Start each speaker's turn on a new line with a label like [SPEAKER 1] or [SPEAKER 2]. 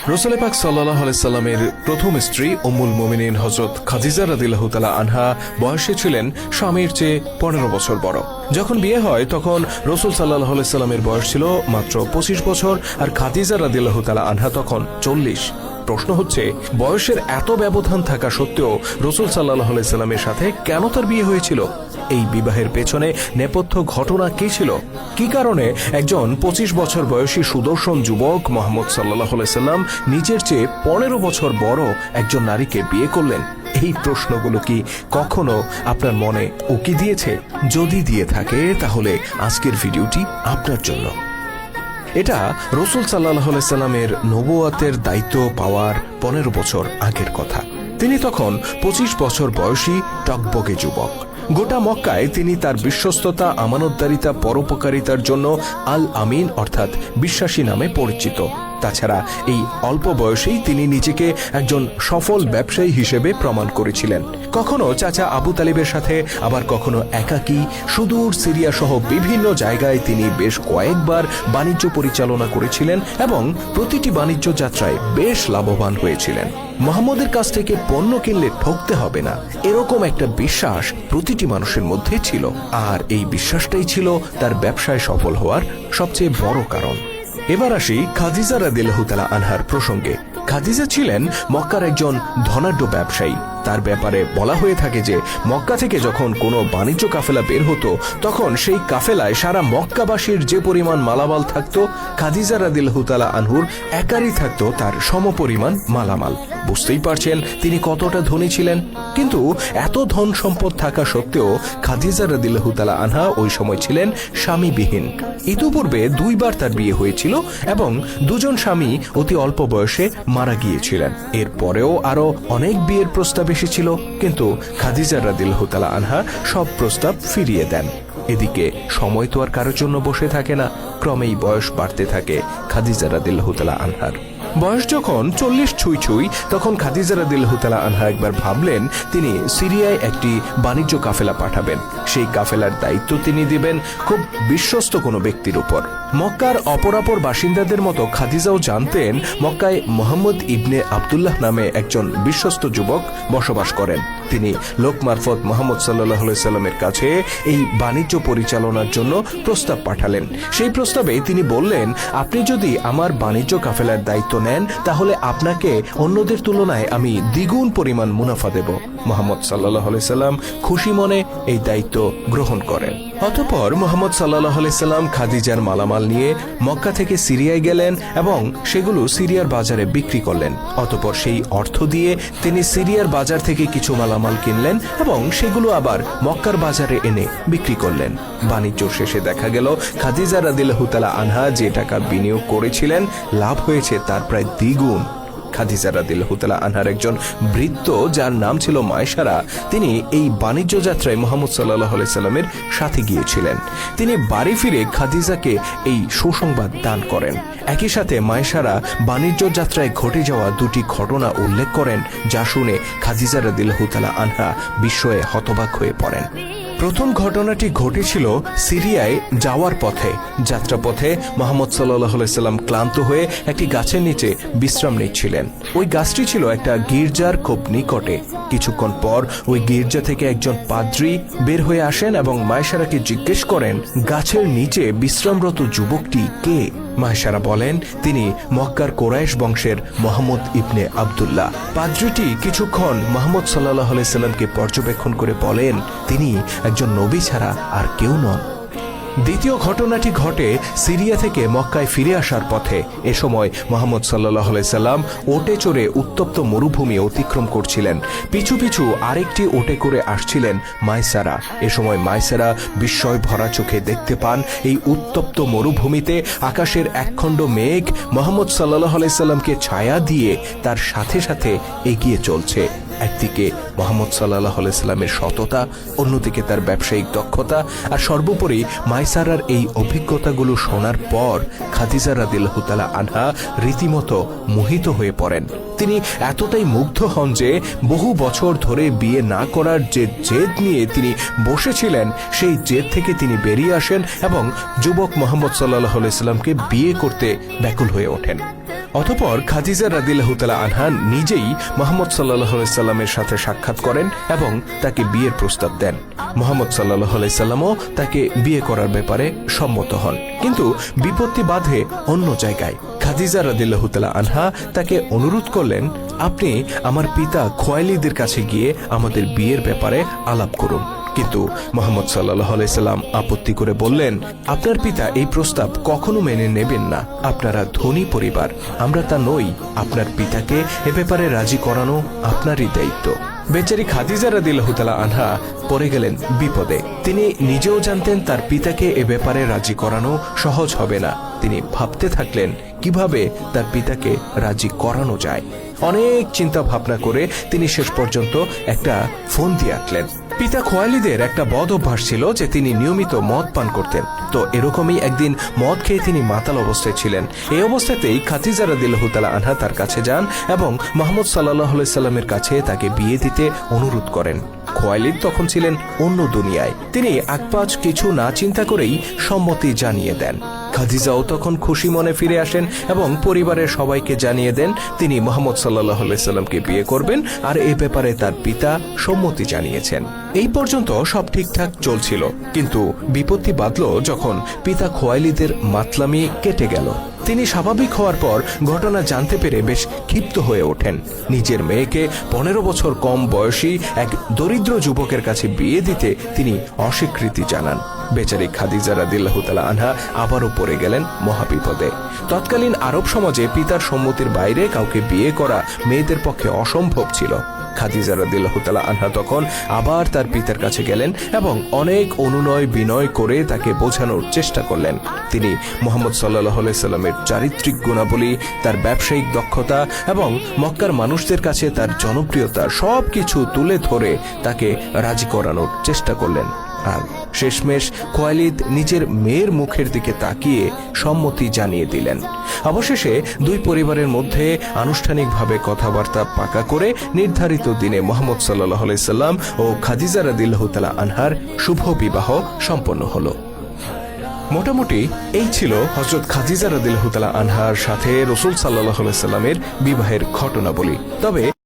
[SPEAKER 1] রাসূল পাক সাল্লাল্লাহু আলাইহি সাল্লামের প্রথম স্ত্রী উম্মুল মুমিনিন হযরত খাদিজা রাদিয়াল্লাহু তাআলা আনহা বয়সে ছিলেন স্বামীর চেয়ে 15 বছর বড়। যখন বিয়ে হয় তখন রাসূল সাল্লাল্লাহু আলাইহি সাল্লামের বয়স ছিল মাত্র 25 বছর আর খাদিজা রাদিয়াল্লাহু তাআলা আনহা তখন 40। প্রশ্ন হচ্ছে, বয়সের এত ব্যবধান থাকা সত্ত্বেও রাসূল সাল্লাল্লাহু আলাইহি সাল্লামের সাথে কেন তার বিয়ে হয়েছিল? এই বিবাহের পেছনে নেপথ্য ঘটনা কি ছিল? কি কারণে একজন 25 বছর বয়সী সুদর্শন যুবক মুহাম্মদ সাল্লাল্লাহু আলাইহি সাল্লাম নিজের চেয়ে 15 বছর বড় একজন নারীকে বিয়ে করলেন? এই প্রশ্নগুলো কি কখনো আপনার মনে উকি দিয়েছে? যদি দিয়ে থাকে তাহলে আজকের ভিডিওটি আপনার জন্য। এটা রাসূল সাল্লাল্লাহু আলাইহি সাল্লামের নবুয়তের দায়িত্ব পাওয়ার 15 বছর আগের কথা। তিনি তখন 25 বছর বয়সী টকবগে যুবক। গোটা মক্কায় তিনি তার বিশ্বস্ততা, আমানতদারিতা, পরোপকারিতার জন্য আল আমিন অর্থাৎ বিশ্বাসী নামে পরিচিত। তাছাড়া এই অল্প বয়সেই তিনি নিজেকে একজন সফল ব্যবসায়ী হিসেবে প্রমাণ করেছিলেন। কখনো চাচা আবু তালিবের সাথে, আবার কখনো একাকী সুদূর সিরিয়া সহ বিভিন্ন জায়গায় তিনি বেশ কয়েকবার বাণিজ্য পরিচালনা করেছিলেন এবং প্রতিটি বাণিজ্য যাত্রায় বেশ লাভবান হয়েছিলেন। মুহাম্মদের কাছ থেকে পণ্য কিনলে ঠকতে হবে না, এরকম একটা বিশ্বাস প্রতিটি মানুষের মধ্যে ছিল। আর এই বিশ্বাসটাই ছিল তার ব্যবসায় সফল হওয়ার সবচেয়ে বড় কারণ। এবার আসি খাদিজা রাদিয়াল্লাহু তাআলা আনহার প্রসঙ্গে। খাদিজা ছিলেন মক্কার একজন ধনাঢ্য ব্যবসায়ী। তার ব্যাপারে বলা হয়ে থাকে যে মক্কা থেকে যখন কোনো বাণিজ্য কাফেলা বের হতো তখন সেই কাফেলায় সারা মক্কাবাসীর যে পরিমাণ মালামাল থাকতো, খাদিজা রাদিয়াল্লাহু তাআলা আনহুর একারই থাকতো তার সমপরিমাণ মালামাল। বুঝতেই পারছেন তিনি কতটা ধনী ছিলেন। কিন্তু এত ধন সম্পদ থাকা সত্ত্বেও খাদিজা রাদিয়াল্লাহু তাআলা আনহা ওই সময় ছিলেন স্বামীবিহীন। ইতিপূর্বে 2 বার তার বিয়ে হয়েছিল এবং 2 জন স্বামী অতি অল্প বয়সে মারা গিয়েছিলেন। এরপরেও আরো অনেক বিয়ের প্রস্তাব এসেছিল, কিন্তু খাদিজা রাদিয়াল্লাহু তাআলা আনহা সব প্রস্তাব ফিরিয়ে দেন। এদিকে সময় তো আর কারোর জন্য বসে থাকে না, ক্রমেই বয়স বাড়তে থাকে খাদিজা রাদিয়াল্লাহু তাআলা আনহার। বয়স যখন 40 ছুঁই তখন খাদিজা রাদিয়াল্লাহু তাআলা আনহা একবার ভাবলেন তিনি সিরিয়ায় একটি বাণিজ্য কাফেলা পাঠাবেন। সেই কাফেলার দায়িত্ব তিনি দিবেন খুব বিশ্বস্ত কোনো ব্যক্তির উপর। মক্কার অপরাপর বাসিন্দাদের মতো খাদিজাও জানতেন মক্কায় মুহাম্মদ ইবনে আব্দুল্লাহ নামে একজন বিশ্বস্ত যুবক বসবাস করেন। তিনি লোক মারফত মুহাম্মদ সাল্লাল্লাহু আলাইহি সাল্লামের কাছে এই বাণিজ্য পরিচালনার জন্য প্রস্তাব পাঠালেন। সেই প্রস্তাবে তিনি বললেন, আপনি যদি আমার বাণিজ্য কাফেলার দায়িত্ব নেন তাহলে আপনাকে অন্যদের তুলনায় আমি দ্বিগুণ পরিমাণ মুনাফা দেব। মুহাম্মদ সাল্লাল্লাহু আলাইহি সাল্লাম খুশি মনে এই দায়িত্ব গ্রহণ করেন। অতঃপর মুহাম্মদ সাল্লাল্লাহু আলাইহি সাল্লাম খাদিজার মালামাল নিয়ে মক্কা থেকে সিরিয়ায় গেলেন এবং সেগুলো সিরিয়ার বাজারে বিক্রি করলেন। অতঃপর সেই অর্থ দিয়ে তিনি সিরিয়ার বাজার থেকে কিছু মালামাল কিনলেন এবং সেগুলো আবার মক্কার বাজারে এনে বিক্রি করলেন। বাণিজ্য শেষে দেখা গেল খাদিজা রাদিয়াল্লাহু তাআলা আনহা যে টাকা বিনিয়োগ করেছিলেন লাভ হয়েছে তার প্রায় দ্বিগুণ। খাদিজা রাদিয়াল্লাহু তাআলা আনহার একজন ভৃত্য যার নাম ছিল মায়সারা, তিনি এই বাণিজ্য যাত্রায় মুহাম্মদ সাল্লাল্লাহু আলাইহি সাল্লামের সাথে গিয়েছিলেন। তিনি বাড়ি ফিরে খাদিজাকে এই সুসংবাদ দান করেন। একই সাথে মায়সারা বাণিজ্য যাত্রায় ঘটে যাওয়া 2টি ঘটনা উল্লেখ করেন, যা শুনে খাদিজা রাদিয়াল্লাহু তাআলা আনহা বিস্ময়ে হতবাক হয়ে পড়েন। প্রথম ঘটনাটি ঘটেছিল সিরিয়ায় যাওয়ার পথে। যাত্রাপথে মুহাম্মদ সাল্লাল্লাহু আলাইহি সাল্লাম ক্লান্ত হয়ে একটি গাছের নিচে বিশ্রাম নিচ্ছিলেন। ওই গাছটি ছিল একটা গির্জার খুব নিকটে। কিছুক্ষণ পর ওই গির্জা থেকে একজন পাদ্রী বের হয়ে আসেন এবং মায়সারাকে জিজ্ঞেস করেন, গাছের নিচে বিশ্রামরত যুবকটি কে? মায়সারা বলেন, তিনি মক্কার কোরাইশ বংশের মুহাম্মদ ইবনে আব্দুল্লাহ। পাদ্রীটি কিছুক্ষণ মুহাম্মদ সাল্লাল্লাহু আলাইহি সাল্লামকে পর্যবেক্ষণ করে বলেন, তিনি একজন নবী ছাড়া আর কেউ নন। দ্বিতীয় ঘটনাটি ঘটে সিরিয়া থেকে মক্কায় ফিরে আসার পথে। এ সময় মুহাম্মদ সাল্লাল্লাহু আলাইহি সাল্লাম ওটে চড়ে উত্তপ্ত মরুভূমি অতিক্রম করছিলেন। পিছু পিছু আরেকটি ওটে করে আসছিলেন মায়সারা। এ সময় মায়সারা বিস্ময় ভরা চোখে দেখতে পান এই উত্তপ্ত মরুভূমিতে আকাশের একখণ্ড মেঘ মুহাম্মদ সাল্লাল্লাহু আলাইহি সাল্লামকে ছায়া দিয়ে তার সাথে সাথে এগিয়ে চলছে। একদিকে মুহাম্মদ সাল্লাল্লাহু আলাইহি সাল্লামের সততা, অন্যদিকে তার ব্যবসায়িক দক্ষতা, আর সর্বোপরি মায়সারার এই অভিজ্ঞতাগুলো শোনার পর খাদিজা রাদিয়াল্লাহু তাআলা আনহা রীতিমতো মোহিত হয়ে পড়েন। তিনি এতটাই মুগ্ধ হন যে বহু বছর ধরে বিয়ে না করার যে জেদ নিয়ে তিনি বসেছিলেন সেই জেদ থেকে তিনি বেরিয়ে আসেন এবং যুবক মুহাম্মদ সাল্লাল্লাহু আলাইহি সাল্লামকে বিয়ে করতে ব্যাকুল হয়ে ওঠেন। অতঃপর খাদিজা রাদিয়াল্লাহু তাআলা আনহা নিজেই মুহাম্মদ সাল্লাল্লাহু আলাইহি সাল্লামের সাথে সাক্ষাৎ করেন এবং তাকে বিয়ের প্রস্তাব দেন। মুহাম্মদ সাল্লাল্লাহু আলাইহি সাল্লামও তাকে বিয়ে করার ব্যাপারে সম্মত হন, কিন্তু বিপত্তি বাধে অন্য জায়গায়। খাদিজা রাদিয়াল্লাহু তাআলা আনহা তাকে অনুরোধ করলেন, আপনি আমার পিতা খোয়াইলিদের কাছে গিয়ে আমাদের বিয়ের ব্যাপারে আলাপ করুন। কিন্তু মুহাম্মদ সাল্লাল্লাহু আলাইহি সাল্লাম আপত্তি করে বললেন, আপনার পিতা এই প্রস্তাব কখনো মেনে নেবেন না। আপনারা ধনী পরিবার, আমরা তা নই। আপনার পিতাকে এ ব্যাপারে রাজি করানো আপনারই দায়িত্ব। বেচারি খাদিজা রাদিয়াল্লাহু তাআলা আনহা পড়ে গেলেন বিপদে। তিনি নিজেও জানতেন তার পিতাকে এ ব্যাপারে রাজি করানো সহজ হবে না। তিনি ভাবতে থাকলেন কিভাবে তার পিতাকে রাজি করানো যায়। অনেক চিন্তা ভাবনা করে তিনি শেষ পর্যন্ত একটা ফোন দিয়ে আঁকলেন। পিতা খোয়াইলিদের একটা বদ অভ্যাস ছিল যে তিনি নিয়মিত মদ পান করতেন। তো এরকমই একদিন মদ খেয়ে তিনি মাতাল অবস্থায় ছিলেন। এই অবস্থাতেই খাদিজা রাদিয়াল্লাহু তাআলা আনহা তার কাছে যান এবং মুহাম্মদ সাল্লাল্লাহু আলাইহি সাল্লামের কাছে তাকে বিয়ে দিতে অনুরোধ করেন। খোয়াইলিদ তখন ছিলেন অন্য দুনিয়ায়। তিনি আকপাচ কিছু না চিন্তা করেই সম্মতি জানিয়ে দেন। খাদিজাও তখন খুশি মনে ফিরে আসেন এবং পরিবারের সবাইকে জানিয়ে দেন তিনি মুহাম্মদ সাল্লাল্লাহু আলাইহি সাল্লামকে বিয়ে করবেন, আর এই ব্যাপারে তার পিতা সম্মতি জানিয়েছেন। এই পর্যন্ত সব ঠিকঠাক চলছিল, কিন্তু বিপত্তি বাধল যখন পিতা খোয়াইলিদের মাতলামি কেটে গেল। তিনি স্বাভাবিক হওয়ার পর ঘটনা জানতে পেরে বেশ ক্ষিপ্ত হয়ে ওঠেন। নিজের মেয়েকে 15 বছর কম বয়সী এক দরিদ্র যুবকের কাছে বিয়ে দিতে তিনি অস্বীকৃতি জানান। বেচারি খাদিজা রাদিয়াল্লাহু তাআলা আনহা আবারও পড়ে গেলেন মহাবিপদে। তৎকালীন আরব সমাজে পিতার সম্মতির বাইরে কাউকে বিয়ে করা মেয়েদের পক্ষে অসম্ভব ছিল। খাদিজা রাদিয়াল্লাহু তাআলা আনহা তখন আবার তার পিতার কাছে গেলেন এবং অনেক অনুনয় বিনয় করে তাকে বোঝানোর চেষ্টা করলেন। তিনি মুহাম্মদ সাল্লাল্লাহু আলাইহি সাল্লামের চারিত্রিক গুণাবলী, তার ব্যবসায়িক দক্ষতা এবং মক্কার মানুষদের কাছে তার জনপ্রিয়তা সবকিছু তুলে ধরে তাকে রাজি করানোর চেষ্টা করলেন। আর শেষমেশ খোয়াইলিদ নিজের মেয়ের মুখের দিকে তাকিয়ে সম্মতি জানিয়ে দিলেন। অবশেষে দুই পরিবারের মধ্যে আনুষ্ঠানিকভাবে কথাবার্তা পাকা করে নির্ধারিত দিনে মুহাম্মদ সাল্লাল্লাহু আলাইহি সাল্লাম ও খাদিজা রাদিয়াল্লাহু তাআলা আনহার শুভ বিবাহ সম্পন্ন হলো। মোটামুটি এই ছিল হযরত খাদিজা রাদিয়াল্লাহু তাআলা আনহার সাথে রাসূল সাল্লাল্লাহু আলাইহি সাল্লামের বিবাহের ঘটনাবলী। তবে